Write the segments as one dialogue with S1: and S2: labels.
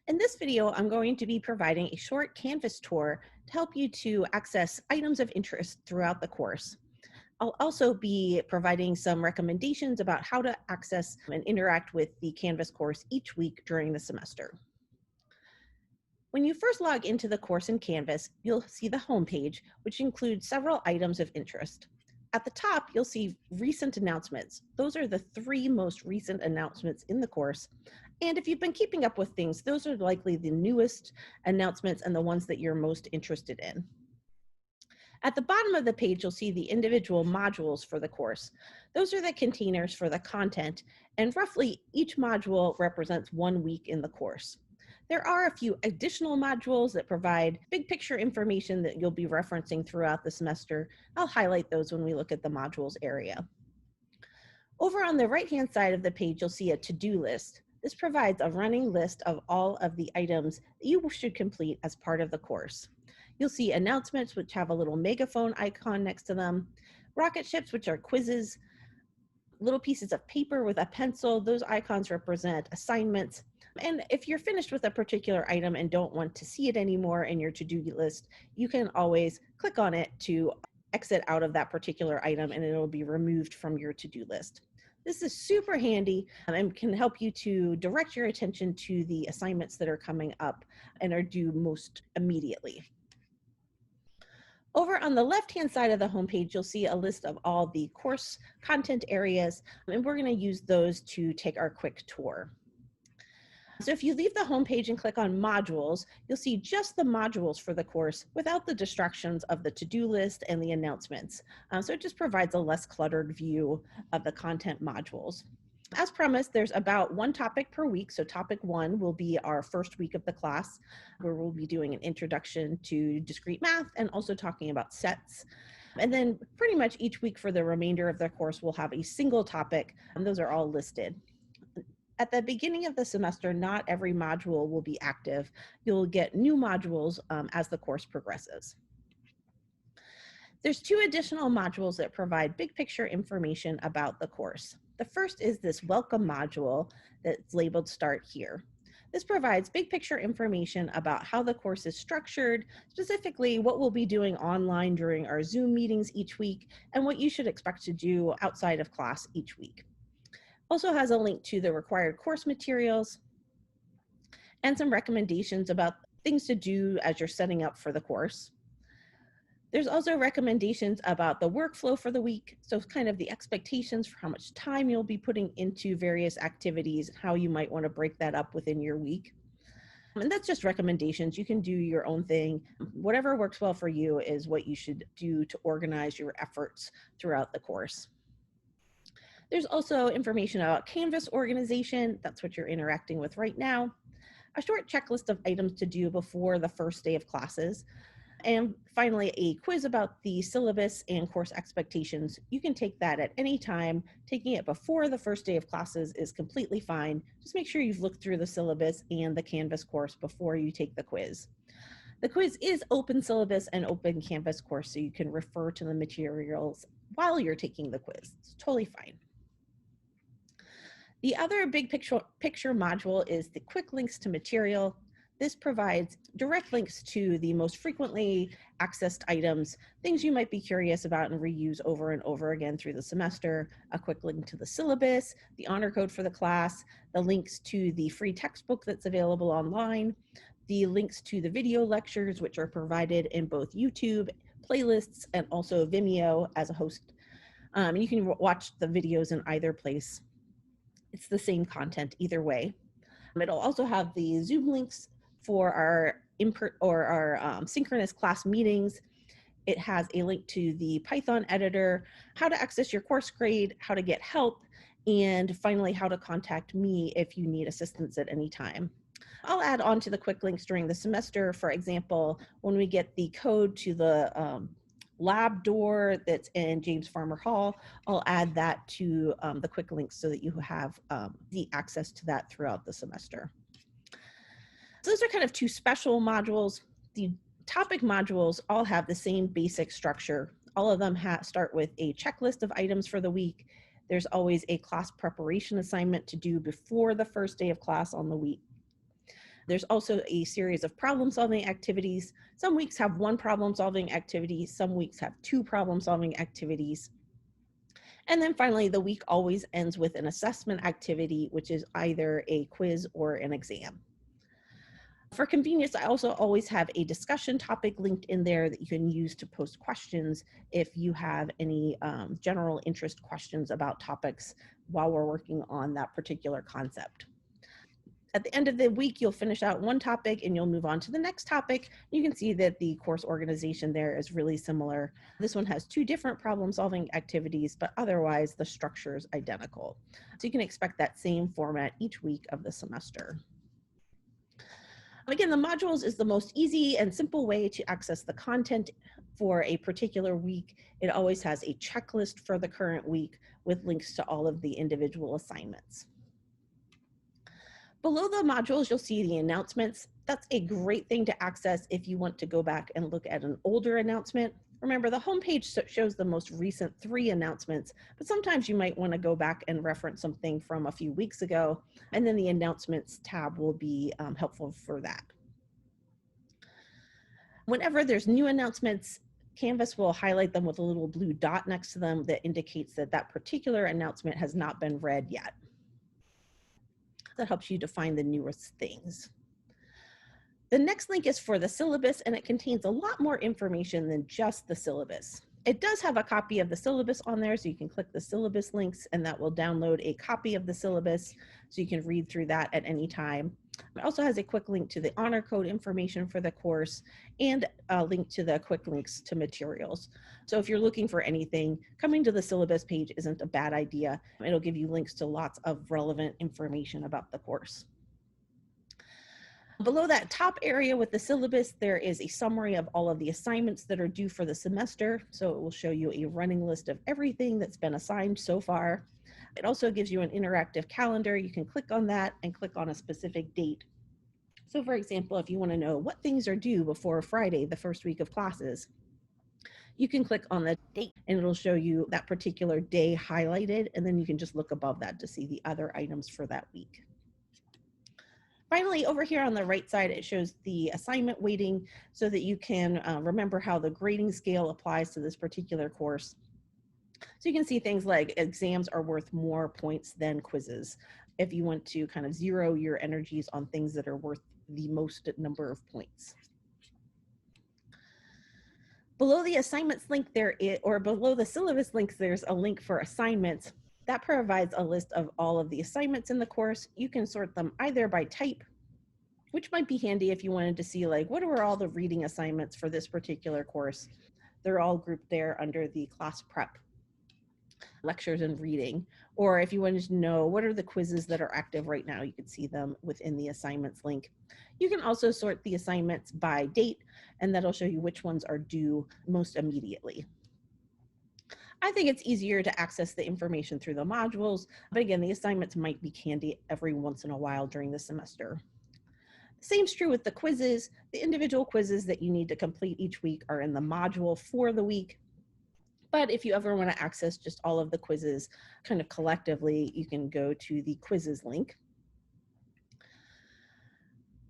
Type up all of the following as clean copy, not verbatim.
S1: In this video, I'm going to be providing a short Canvas tour to help you to access items of interest throughout the course. I'll also be providing some recommendations about how to access and interact with the Canvas course each week during the semester. When you first log into the course in Canvas, you'll see the homepage, which includes several items of interest. At the top, you'll see recent announcements. Those are the 3 most recent announcements in the course. And if you've been keeping up with things, those are likely the newest announcements and the ones that you're most interested in. At the bottom of the page, you'll see the individual modules for the course. Those are the containers for the content, and roughly each module represents 1 week in the course. There are a few additional modules that provide big picture information that you'll be referencing throughout the semester. I'll highlight those when we look at the modules area. Over on the right-hand side of the page, you'll see a to-do list. This provides a running list of all of the items that you should complete as part of the course. You'll see announcements, which have a little megaphone icon next to them, rocket ships, which are quizzes, little pieces of paper with a pencil. Those icons represent assignments. And if you're finished with a particular item and don't want to see it anymore in your to-do list, you can always click on it to exit out of that particular item and it'll be removed from your to-do list. This is super handy and can help you to direct your attention to the assignments that are coming up and are due most immediately. Over on the left-hand side of the homepage, you'll see a list of all the course content areas, and we're going to use those to take our quick tour. So if you leave the homepage and click on modules, you'll see just the modules for the course without the distractions of the to-do list and the announcements. So it just provides a less cluttered view of the content modules. As promised, there's about 1 topic per week. So topic 1 will be our first week of the class, where we'll be doing an introduction to discrete math and also talking about sets. And then pretty much each week for the remainder of the course, we'll have a single topic, and those are all listed. At the beginning of the semester, not every module will be active. You'll get new modules as the course progresses. There's 2 additional modules that provide big picture information about the course. The first is this welcome module that's labeled Start Here. This provides big picture information about how the course is structured, specifically what we'll be doing online during our Zoom meetings each week, and what you should expect to do outside of class each week. Also has a link to the required course materials and some recommendations about things to do as you're setting up for the course. There's also recommendations about the workflow for the week, so kind of the expectations for how much time you'll be putting into various activities, how you might want to break that up within your week. And that's just recommendations. You can do your own thing. Whatever works well for you is what you should do to organize your efforts throughout the course. There's also information about Canvas organization. That's what you're interacting with right now. A short checklist of items to do before the first day of classes. And finally, a quiz about the syllabus and course expectations. You can take that at any time. Taking it before the first day of classes is completely fine. Just make sure you've looked through the syllabus and the Canvas course before you take the quiz. The quiz is open syllabus and open Canvas course, so you can refer to the materials while you're taking the quiz. It's totally fine. The other big picture module is the quick links to material. This provides direct links to the most frequently accessed items, things you might be curious about and reuse over and over again through the semester, a quick link to the syllabus, the honor code for the class, the links to the free textbook that's available online, the links to the video lectures, which are provided in both YouTube, playlists, and also Vimeo as a host. You can watch the videos in either place. It's the same content either way. It'll also have the Zoom links for our synchronous class meetings. It has a link to the Python editor, how to access your course grade, how to get help, and finally how to contact me if you need assistance at any time. I'll add on to the quick links during the semester. For example, when we get the code to the lab door that's in James Farmer Hall, I'll add that to the quick links so that you have the access to that throughout the semester. So those are kind of 2 special modules. The topic modules all have the same basic structure. All of them start with a checklist of items for the week. There's always a class preparation assignment to do before the first day of class on the week. There's also a series of problem-solving activities. Some weeks have one problem-solving activity, some weeks have two problem-solving activities. And then finally, the week always ends with an assessment activity, which is either a quiz or an exam. For convenience, I also always have a discussion topic linked in there that you can use to post questions if you have any general interest questions about topics while we're working on that particular concept. At the end of the week, you'll finish out one topic and you'll move on to the next topic. You can see that the course organization there is really similar. This one has two different problem-solving activities, but otherwise the structure is identical. So you can expect that same format each week of the semester. Again, the modules is the most easy and simple way to access the content for a particular week. It always has a checklist for the current week with links to all of the individual assignments. Below the modules, you'll see the announcements. That's a great thing to access if you want to go back and look at an older announcement. Remember, the homepage shows the most recent 3 announcements, but sometimes you might want to go back and reference something from a few weeks ago, and then the announcements tab will be helpful for that. Whenever there's new announcements, Canvas will highlight them with a little blue dot next to them that indicates that that particular announcement has not been read yet. That helps you to find the newest things. The next link is for the syllabus, and it contains a lot more information than just the syllabus. It does have a copy of the syllabus on there, so you can click the syllabus links and that will download a copy of the syllabus so you can read through that at any time. It also has a quick link to the honor code information for the course and a link to the quick links to materials. So if you're looking for anything, coming to the syllabus page isn't a bad idea. It'll give you links to lots of relevant information about the course. Below that top area with the syllabus, there is a summary of all of the assignments that are due for the semester. So it will show you a running list of everything that's been assigned so far. It also gives you an interactive calendar. You can click on that and click on a specific date. So for example, if you want to know what things are due before Friday, the first week of classes, you can click on the date and it'll show you that particular day highlighted, and then you can just look above that to see the other items for that week. Finally, over here on the right side, it shows the assignment weighting so that you can remember how the grading scale applies to this particular course. So you can see things like exams are worth more points than quizzes if you want to kind of zero your energies on things that are worth the most number of points. Below the assignments link or below the syllabus links, there's a link for assignments. That provides a list of all of the assignments in the course. You can sort them either by type, which might be handy if you wanted to see like what are all the reading assignments for this particular course. They're all grouped there under the class prep, lectures and reading. Or if you wanted to know what are the quizzes that are active right now, you could see them within the assignments link. You can also sort the assignments by date, and that'll show you which ones are due most immediately. I think it's easier to access the information through the modules, but again, the assignments might be handy every once in a while during the semester. Same's true with the quizzes. The individual quizzes that you need to complete each week are in the module for the week. But if you ever want to access just all of the quizzes kind of collectively, you can go to the quizzes link.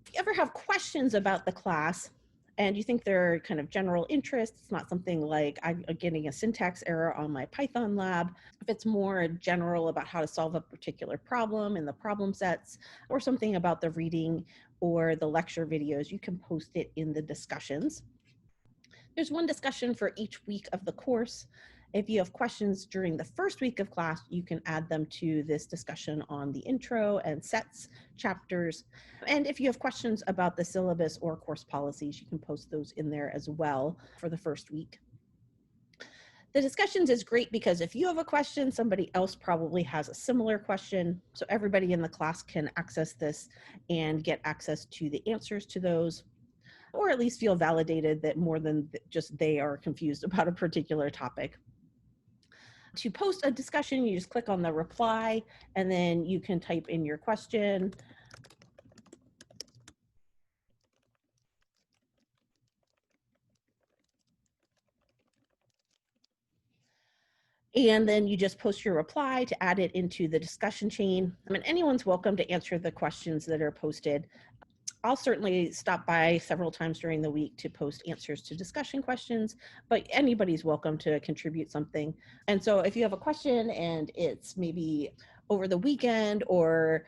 S1: If you ever have questions about the class and you think they're kind of general interest, it's not something like I'm getting a syntax error on my Python lab. If it's more general about how to solve a particular problem in the problem sets or something about the reading or the lecture videos, you can post it in the discussions. There's one discussion for each week of the course. If you have questions during the first week of class, you can add them to this discussion on the intro and sets chapters. And if you have questions about the syllabus or course policies, you can post those in there as well for the first week. The discussions is great because if you have a question, somebody else probably has a similar question. So everybody in the class can access this and get access to the answers to those, or at least feel validated that more than just they are confused about a particular topic. To post a discussion, you just click on the reply, and then you can type in your question. And then you just post your reply to add it into the discussion chain. And anyone's welcome to answer the questions that are posted. I'll certainly stop by several times during the week to post answers to discussion questions, but anybody's welcome to contribute something. And so if you have a question and it's maybe over the weekend or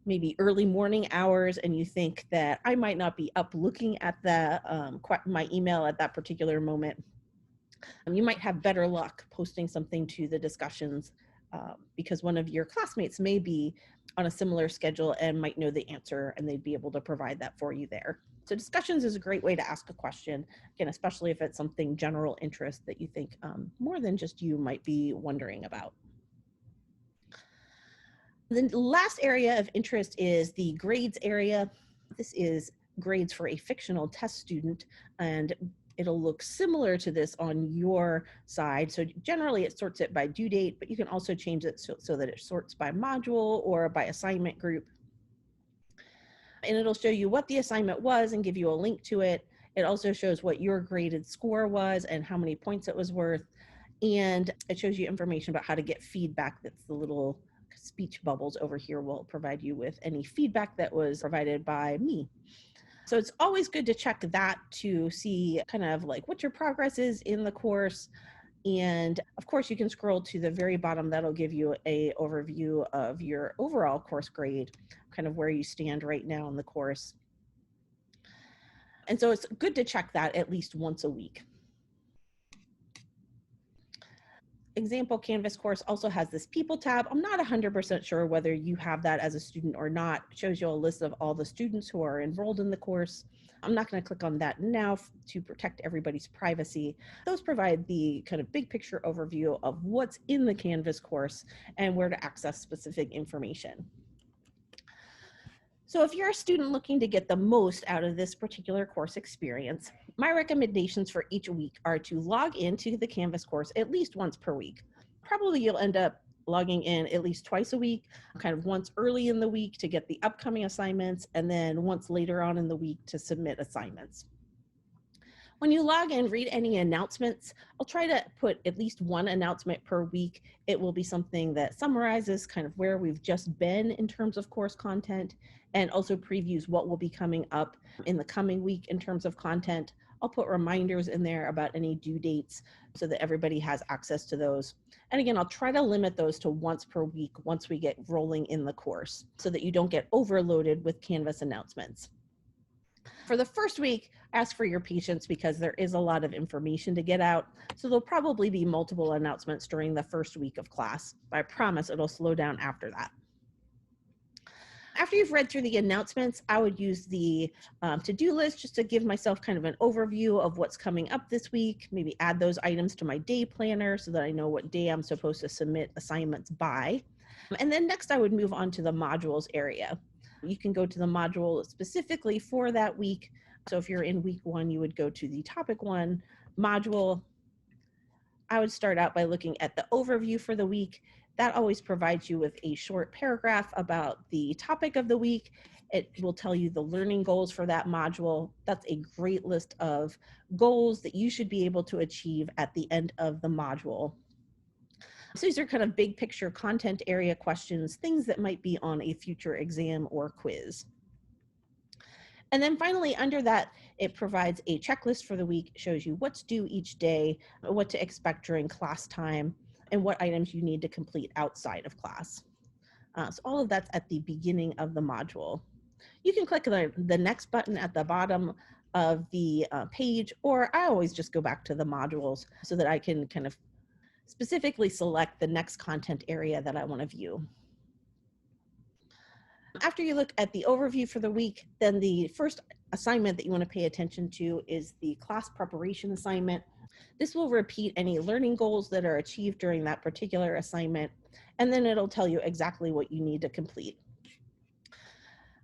S1: maybe early morning hours and you think that I might not be up looking at my email at that particular moment, you might have better luck posting something to the discussions because one of your classmates may be on a similar schedule and might know the answer and they'd be able to provide that for you there. So discussions is a great way to ask a question, again, especially if it's something general interest that you think more than just you might be wondering about. The last area of interest is the grades area. This is grades for a fictional test student, and it'll look similar to this on your side. So generally it sorts it by due date, but you can also change it so that it sorts by module or by assignment group. And it'll show you what the assignment was and give you a link to it. It also shows what your graded score was and how many points it was worth. And it shows you information about how to get feedback. That's the little speech bubbles over here will provide you with any feedback that was provided by me. So it's always good to check that to see kind of like what your progress is in the course. And of course, you can scroll to the very bottom. That'll give you an overview of your overall course grade, kind of where you stand right now in the course. And so it's good to check that at least once a week. Example Canvas course also has this people tab. I'm not 100% sure whether you have that as a student or not. It shows you a list of all the students who are enrolled in the course. I'm not going to click on that now to protect everybody's privacy. Those provide the kind of big picture overview of what's in the Canvas course and where to access specific information. So if you're a student looking to get the most out of this particular course experience, my recommendations for each week are to log into the Canvas course at least once per week. Probably you'll end up logging in at least twice a week, kind of once early in the week to get the upcoming assignments, and then once later on in the week to submit assignments. When you log in, read any announcements. I'll try to put at least one announcement per week. It will be something that summarizes kind of where we've just been in terms of course content and also previews what will be coming up in the coming week in terms of content. I'll put reminders in there about any due dates so that everybody has access to those. And again, I'll try to limit those to once per week once we get rolling in the course so that you don't get overloaded with Canvas announcements. For the first week, ask for your patience because there is a lot of information to get out. So there'll probably be multiple announcements during the first week of class. But I promise it'll slow down after that. After you've read through the announcements, I would use the to-do list just to give myself kind of an overview of what's coming up this week, maybe add those items to my day planner so that I know what day I'm supposed to submit assignments by. And then next I would move on to the modules area. You can go to the module specifically for that week. So if you're in week 1, you would go to the topic 1 module. I would start out by looking at the overview for the week. That always provides you with a short paragraph about the topic of the week. It will tell you the learning goals for that module. That's a great list of goals that you should be able to achieve at the end of the module. So these are kind of big picture content area questions, things that might be on a future exam or quiz. And then finally, under that, it provides a checklist for the week, shows you what's due each day, what to expect during class time, and what items you need to complete outside of class. So all of that's at the beginning of the module. You can click the next button at the bottom of the page, or I always just go back to the modules so that I can kind of specifically select the next content area that I want to view. After you look at the overview for the week, then the first assignment that you want to pay attention to is the class preparation assignment. This will repeat any learning goals that are achieved during that particular assignment, and then it'll tell you exactly what you need to complete.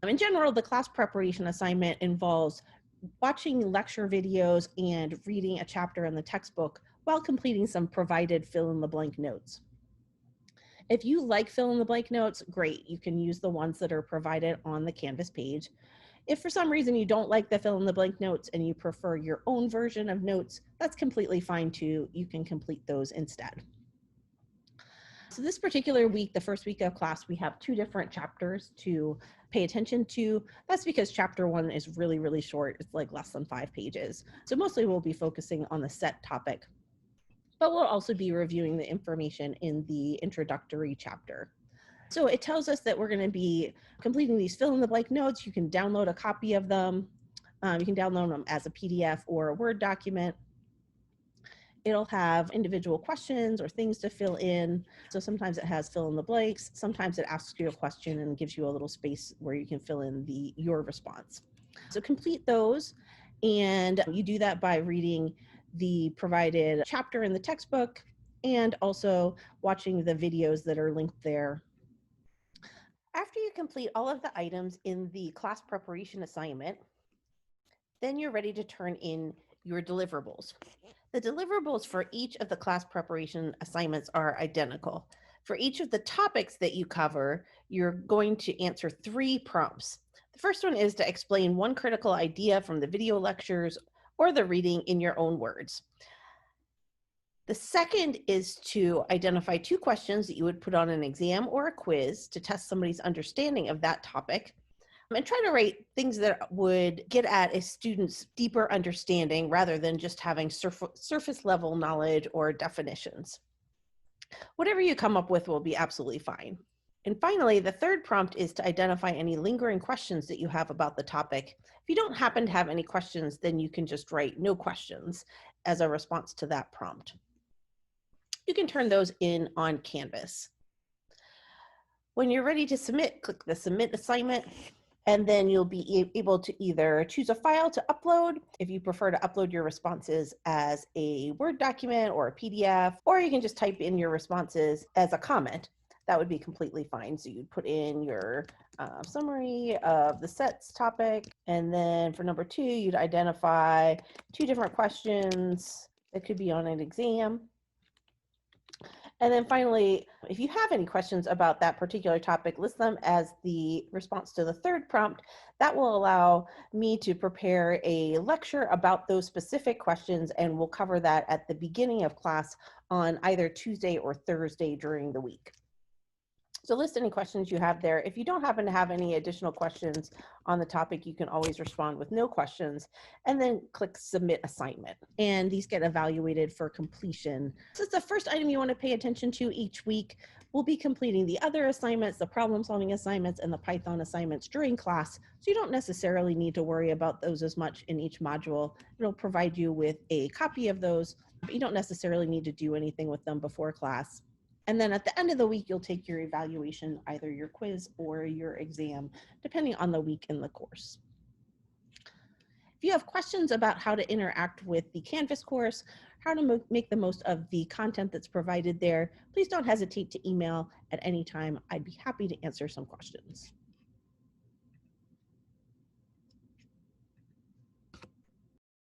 S1: In general, the class preparation assignment involves watching lecture videos and reading a chapter in the textbook while completing some provided fill-in-the-blank notes. If you like fill-in-the-blank notes, great. You can use the ones that are provided on the Canvas page. If for some reason you don't like the fill-in-the-blank notes and you prefer your own version of notes, that's completely fine too. You can complete those instead. So this particular week, the first week of class, we have 2 different chapters to pay attention to. That's because chapter 1 is really, really short. It's like less than 5 pages. So mostly we'll be focusing on the set topic, but we'll also be reviewing the information in the introductory chapter. So it tells us that we're going to be completing these fill in the blank notes. You can download a copy of them. You can download them as a PDF or a Word document. It'll have individual questions or things to fill in. So sometimes it has fill in the blanks. Sometimes it asks you a question and gives you a little space where you can fill in your response. So complete those. And you do that by reading the provided chapter in the textbook and also watching the videos that are linked there. After you complete all of the items in the class preparation assignment, then you're ready to turn in your deliverables. The deliverables for each of the class preparation assignments are identical. For each of the topics that you cover, you're going to answer 3 prompts. The first one is to explain one critical idea from the video lectures or the reading in your own words. The second is to identify 2 questions that you would put on an exam or a quiz to test somebody's understanding of that topic. And try to rate things that would get at a student's deeper understanding rather than just having surface level knowledge or definitions. Whatever you come up with will be absolutely fine. And finally, the third prompt is to identify any lingering questions that you have about the topic. If you don't happen to have any questions, then you can just write no questions as a response to that prompt. You can turn those in on Canvas. When you're ready to submit, click the Submit Assignment. And then you'll be able to either choose a file to upload, if you prefer to upload your responses as a Word document or a PDF, or you can just type in your responses as a comment. That would be completely fine. So you'd put in your summary of the sets topic. And then for number 2, you'd identify 2 different questions that could be on an exam. And then finally, if you have any questions about that particular topic, list them as the response to the third prompt. That will allow me to prepare a lecture about those specific questions, and we'll cover that at the beginning of class on either Tuesday or Thursday during the week. So list any questions you have there. If you don't happen to have any additional questions on the topic, you can always respond with no questions and then click Submit Assignment. And these get evaluated for completion. This is the first item you want to pay attention to each week. We'll be completing the other assignments, the problem solving assignments and the Python assignments during class. So you don't necessarily need to worry about those as much in each module. It'll provide you with a copy of those, but you don't necessarily need to do anything with them before class. And then at the end of the week, you'll take your evaluation, either your quiz or your exam, depending on the week in the course. If you have questions about how to interact with the Canvas course, how to make the most of the content that's provided there, please don't hesitate to email at any time. I'd be happy to answer some questions.